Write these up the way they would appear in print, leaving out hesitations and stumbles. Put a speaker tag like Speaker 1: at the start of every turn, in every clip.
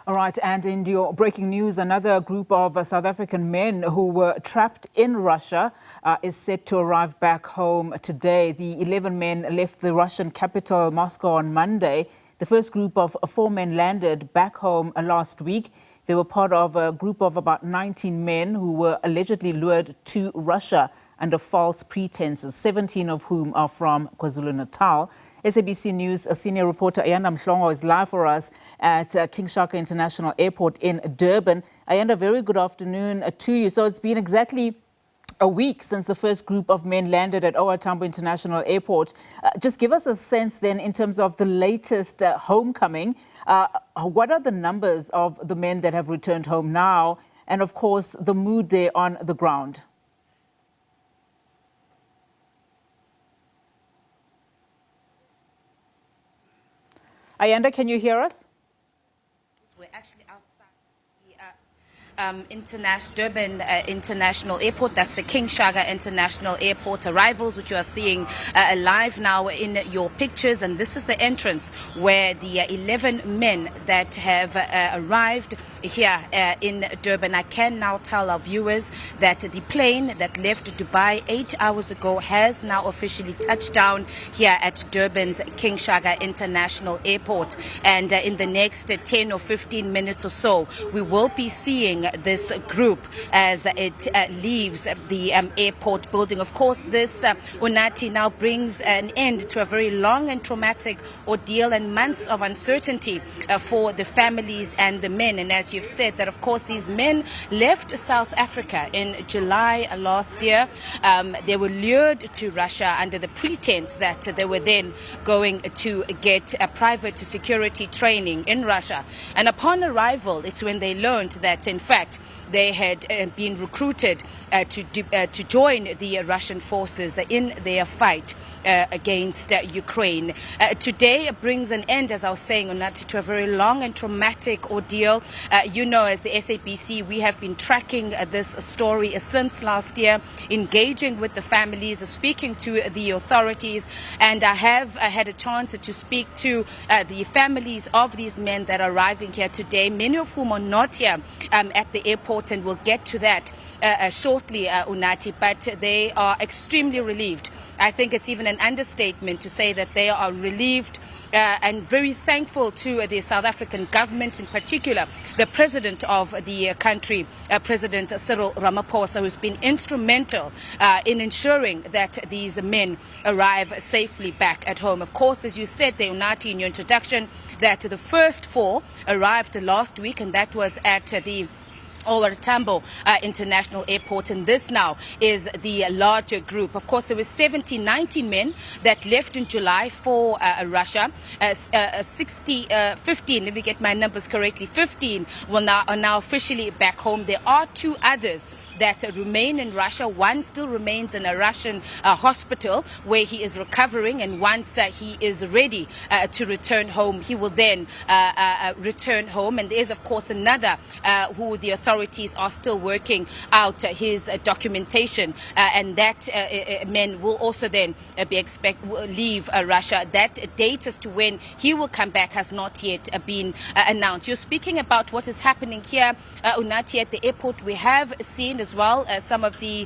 Speaker 1: All right, and in your breaking news, another group of South African men who were trapped in Russia is set to arrive back home today. The 11 men left the Russian capital, Moscow, on Monday. The first group of 4 men landed back home last week. They were part of a group of about 19 men who were allegedly lured to Russia under false pretenses, 17 of whom are from KwaZulu-Natal. SABC News senior reporter Ayanda Mhlongo is live for us at King Shaka International Airport in Durban. Ayanda, very good afternoon to you. So it's been exactly a week since the first group of men landed at OR Tambo International Airport. Just give us a sense then in terms of the latest homecoming. What are the numbers of the men that have returned home now? And of course, the mood there on the ground? Ayanda, can you hear us?
Speaker 2: We're actually outside the Durban International Airport. That's the King Shaka International Airport arrivals, which you are seeing live now in your pictures. And this is the entrance where the 11 men that have arrived here in Durban. I can now tell our viewers that the plane that left Dubai 8 hours ago has now officially touched down here at Durban's King Shaka International Airport. And in the next 10 or 15 minutes or so, we will be seeing this group as it leaves the airport building. Of course, this Unati now brings an end to a very long and traumatic ordeal and months of uncertainty for the families and the men. And as you've said, that of course these men left South Africa in July last year. They were lured to Russia under the pretense that they were then going to get a private security training in Russia. And upon arrival, it's when they learned that in fact they had been recruited to join the Russian forces in their fight against Ukraine. Today brings an end, as I was saying, to a very long and traumatic ordeal. You know, as the SABC, we have been tracking this story since last year, engaging with the families, speaking to the authorities, and I have had a chance to speak to the families of these men that are arriving here today, many of whom are not here at the airport, and we'll get to that shortly, Unati, but they are extremely relieved. I think it's even an understatement to say that they are relieved and very thankful to the South African government, in particular the president of the country, President Cyril Ramaphosa, who's been instrumental in ensuring that these men arrive safely back at home. Of course, as you said, Unati, in your introduction, that the first 4 arrived last week, and that was at the OR Tambo International Airport, and this now is the larger group. Of course, there were 90 men that left in July for Russia. 15, let me get my numbers correctly, 15 are now officially back home. There are 2 others that remain in Russia. One still remains in a Russian hospital where he is recovering, and once he is ready to return home, he will then return home. And there is, of course, another who the authorities are still working out his documentation, and that men will also then will leave Russia. That date as to when he will come back has not yet been announced. You're speaking about what is happening here, Unati, at the airport. We have seen as well some of the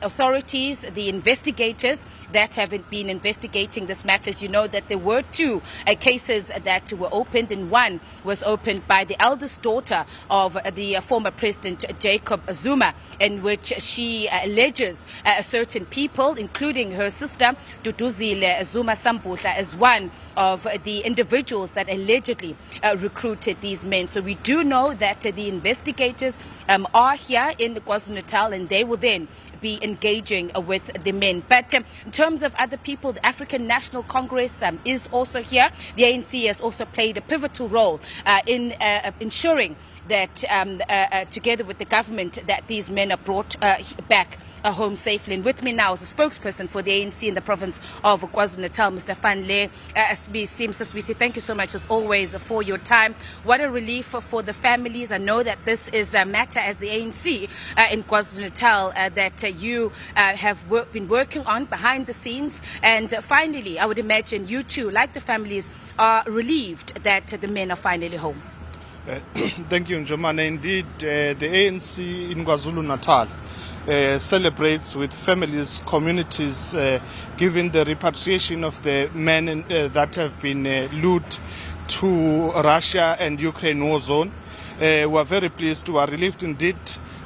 Speaker 2: authorities, the investigators that have been investigating this matter. As you know, that there were 2 cases that were opened, and one was opened by the eldest daughter of the former President Jacob Zuma, in which she alleges certain people, including her sister Duduzile Zuma Sambuhla, as one of the individuals that allegedly recruited these men. So we do know that the investigators are here in KwaZulu-Natal, and they will then be engaging with the men. But in terms of other people, the African National Congress is also here. The ANC has also played a pivotal role in ensuring that together with the government, that these men are brought back home safely. And with me now is a spokesperson for the ANC in the province of KwaZulu-Natal, Mr. Fanle SABC. Mr. SABC, thank you so much as always for your time. What a relief for the families. I know that this is a matter as the ANC in KwaZulu-Natal that you have been working on behind the scenes. And finally, I would imagine you too, like the families, are relieved that the men are finally home.
Speaker 3: Thank you, Njomane. Indeed, the ANC in KwaZulu-Natal celebrates with families, communities, given the repatriation of the men that have been lured to Russia and Ukraine war zone. We are very pleased. We are relieved indeed.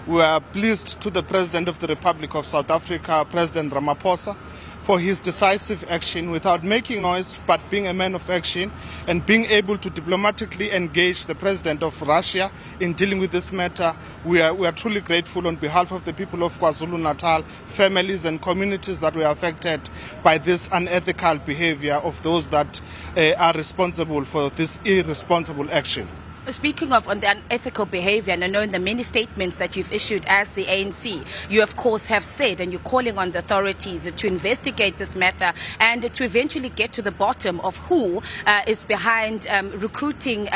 Speaker 3: We are pleased to the President of the Republic of South Africa, President Ramaphosa, for his decisive action without making noise, but being a man of action and being able to diplomatically engage the President of Russia in dealing with this matter. We are truly grateful on behalf of the people of KwaZulu-Natal, families and communities that were affected by this unethical behavior of those that are responsible for this irresponsible action.
Speaker 2: Speaking of on the unethical behavior, and I know in the many statements that you've issued as the ANC, you of course have said, and you're calling on the authorities to investigate this matter and to eventually get to the bottom of who is behind recruiting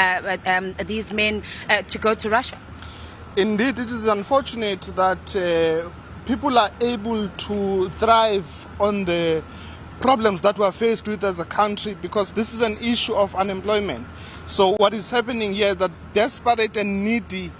Speaker 2: these men to go to Russia.
Speaker 3: Indeed, it is unfortunate that people are able to thrive on the problems that we are faced with as a country, because this is an issue of unemployment. So what is happening here, that desperate and needy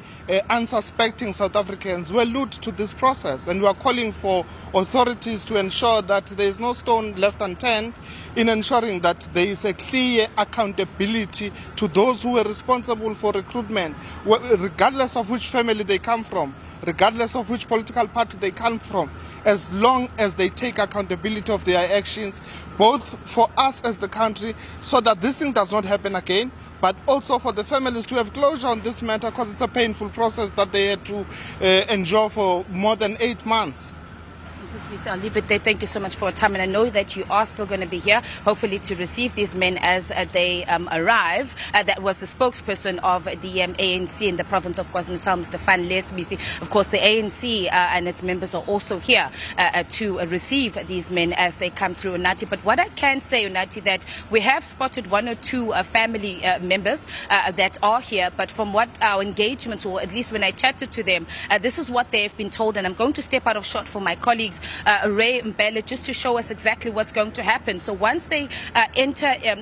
Speaker 3: unsuspecting South Africans were lured to this process, and we are calling for authorities to ensure that there is no stone left unturned in ensuring that there is a clear accountability to those who were responsible for recruitment, regardless of which family they come from, regardless of which political party they come from, as long as they take accountability of their actions, both for us as the country, so that this thing does not happen again, but also for the families to have closure on this matter, because it's a painful process that they had to endure for more than 8 months.
Speaker 2: I'll leave it there. Thank you so much for your time, and I know that you are still going to be here, hopefully to receive these men as they arrive. That was the spokesperson of the ANC in the province of KwaZulu-Natal, Mr. SABC. Of course, the ANC and its members are also here to receive these men as they come through, Unati. But what I can say, Unati, that we have spotted 1 or 2 family members that are here, but from what our engagements, or at least when I chatted to them, this is what they've been told, and I'm going to step out of shot for my colleagues Ray Mbele, just to show us exactly what's going to happen. So once they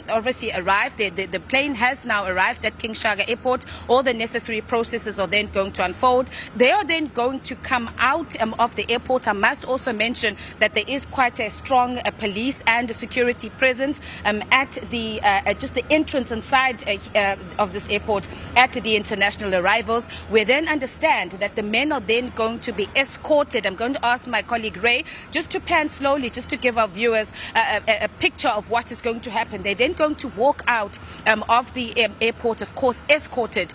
Speaker 2: obviously arrive, the plane has now arrived at King Shaka Airport. All the necessary processes are then going to unfold. They are then going to come out of the airport. I must also mention that there is quite a strong police and security presence at the just the entrance inside of this airport at the international arrivals. We then understand that the men are then going to be escorted. I'm going to ask my colleague Ray just to pan slowly, just to give our viewers a picture of what is going to happen. They're then going to walk out of the airport, of course, escorted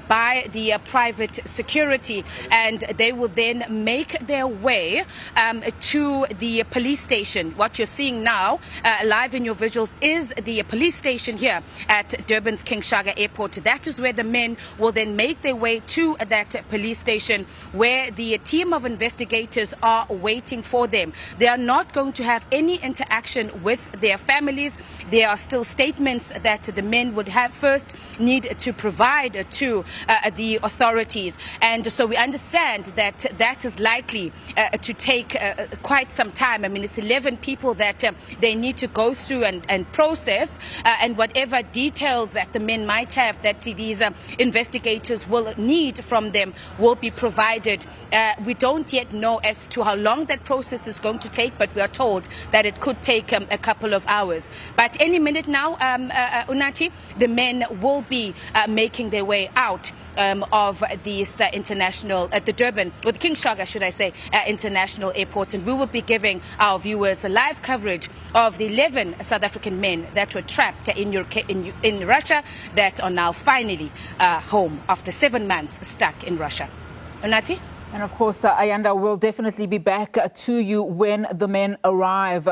Speaker 2: by the private security, and they will then make their way to the police station. What you're seeing now, live in your visuals, is the police station here at Durban's King Shaka Airport. That is where the men will then make their way to that police station, where the team of investigators are waiting for them. They are not going to have any interaction with their families. There are still statements that the men would have first need to provide to the authorities, and so we understand that that is likely to take quite some time. I mean, it's 11 people that they need to go through and process, and whatever details that the men might have that these investigators will need from them will be provided. We don't yet know as to how long that process is going to take, but we are told that it could take a couple of hours. But any minute now, Unati, the men will be making their way out of this international, the Durban, or the King Shaka, should I say, international airport, and we will be giving our viewers a live coverage of the 11 South African men that were trapped in Russia that are now finally home after 7 months stuck in Russia. Unati?
Speaker 1: And of course, Ayanda will definitely be back to you when the men arrive.